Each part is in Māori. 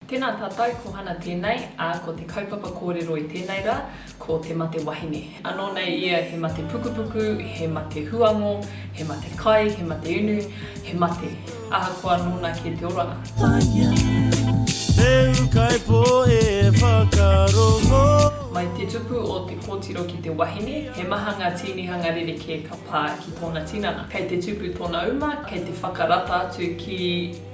Tēnā tātou ko hana tēnei, ko te kaupapa kōrero I tēnei rā, ko te mate wahine. Anō nei ia he mate pukupuku, he mate huango, he mate kai, he mate unu, he mate. Aha ko anōna ki te oranga. Mai te tupu o te kōtiro ki te wahine, he mahanga tīnihanga rerekē ka pā ki tōna tinana. Kei te tupu tōna uma, kei te whakarata atu ki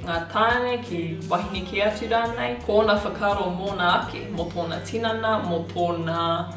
ngā tāne, ki wahine ki atu rānei. Ko ōna whakaro mōna ake, mō tōna tinana, mō tōna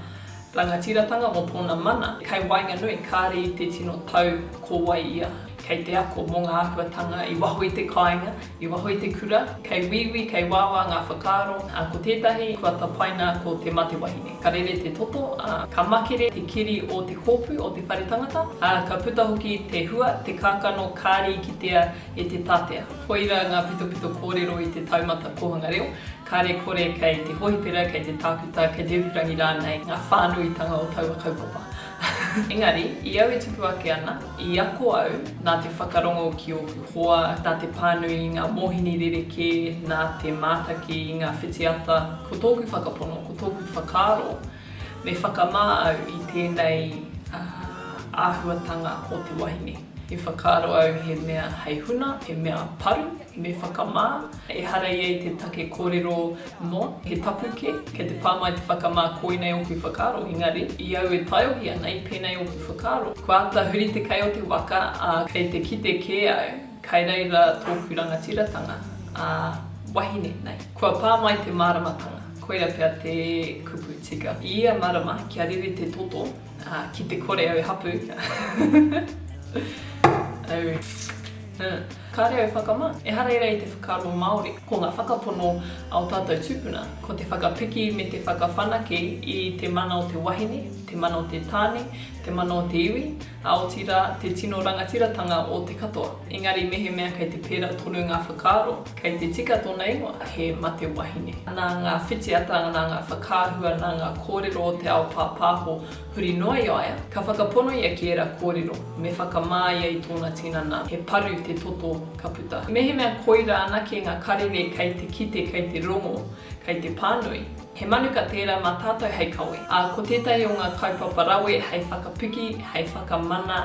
rangatiratanga, mō tōna mana. Kei wainga nui, kāre I te tino tau ko wai ia. Kei te ako mō ngā āhuatanga, I waho I te kāinga, I waho I te kura, kei wiwi, kei wawa ngā whakaro. Ko tētahi, kua tapaina ko te mate wahine. Ka rere te toto, ka makere te kiri o te kōpū, o te whare tangata. Ka puta hoki te hua, te kākano, kāri I kitea e te tātea. Koira ngā pito kōrero I te taumata kohanga reo. Kāre kore kei te hohipera, kei te tākuta, kei te urangi rānei, ngā whānuitanga o taua kaupapa. Engari, I au e tupu ake ana, I ako au nā te whakarongo ki o hoa, nā te pānui I ngā mohini rerekē, nā te mātaki I ngā whitiata, ko tōku whakapono, ko tōku whakaro, me whakamā au I tēnei āhuatanga o te wahine. I whakaro au he mea hei huna, he mea paru, me whakamā. E hara I te take kōrero no, he tapuke, kei te pāmai te whakamā koinei o ki whakaro. Engari, I au e taiohi ana I pēnei o ki whakaro. Kua ata huri te kai o te waka, kei te kite kē au, kai reira tōku rangatiratanga, wahine nei. Kua pāmai te māramatanga, koira pia te kupu tika. I ia marama, kia rere te toto, ki te kore au hapu. Kāre au whakamā, e hara ira I te whakaro Māori. Ko ngā whakapono ao tātou tupuna, ko te whakapiki me te whakawhanake I te mana o te wahine, te mana o te tāne, te mana o te iwi, aotira te tino rangatiratanga o te katoa. Engari mehe mea kei te pēra tonu ngā whakaro, kei te tika tōna ingoa, he mate wahine. Nā ngā whitiata, nā ngā whakāhua, nā ngā kōrero o te ao pāpāho huri noa I aia, ka whakapono ia ki era kōrero, me whakamā ia I tōna tinana, he paru te toto ka puta. Mehe mea koira ana ki ngā karere kei te kite, kei te rongo, kei te pānui. He manuka tērā mā tātou hei kawe. Ko tētahi o ngā kaupapa rawe, hei whakapiki, hei whakamana,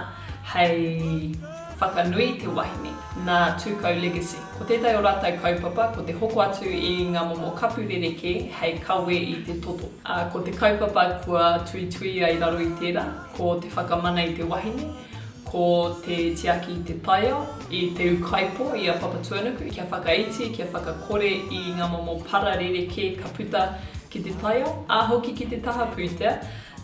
hei whakanui te wahine, nā tūkau legacy. Ko tētahi o rātou kaupapa, ko te hoko atu I ngā momo kapu rerekē, hei kawe I te toto. Ko te kaupapa kua tui ai raro I tērā, ko te whakamana I te wahine, ko te tiaki I te taia, I te ukaipo I a papatuanuku, kia whakaiti, kia whakakore I ngā momo para rerekē ka puta ki te taia, hoki ki te taha pūtea,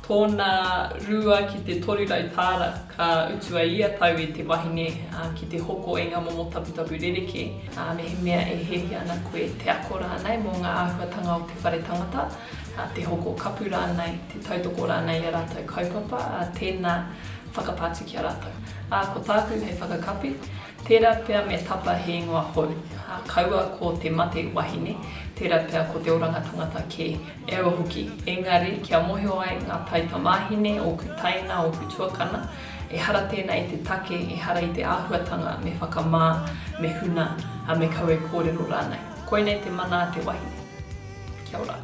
tōna rua ki te torurai tāra ka utua ia tau I te wahine ki te hoko e ngā momo taputapu rerekē. Mehe mea e hehi ana koe te ako rānei mō ngā āhuatanga o te whare tangata, te hoko kapu rānei, te tautoko rānei a rātou kaupapa, tēnā whakapātu ki a rātou. Ko tāku hei whakakapi, tērā pia me tapa he ingoa hou. Kaua ko te mate wahine, tērā pia ko te oranga tangata ke eo hoki. Engari, kia mohio ai ngā taita mahine, o ku taina, o ku tuakana, e hara tēnā I te take, e hara I te āhuatanga me whakamā, me huna, me kaue kōrero rānei. Koinei te mana a te wahine. Kia ora.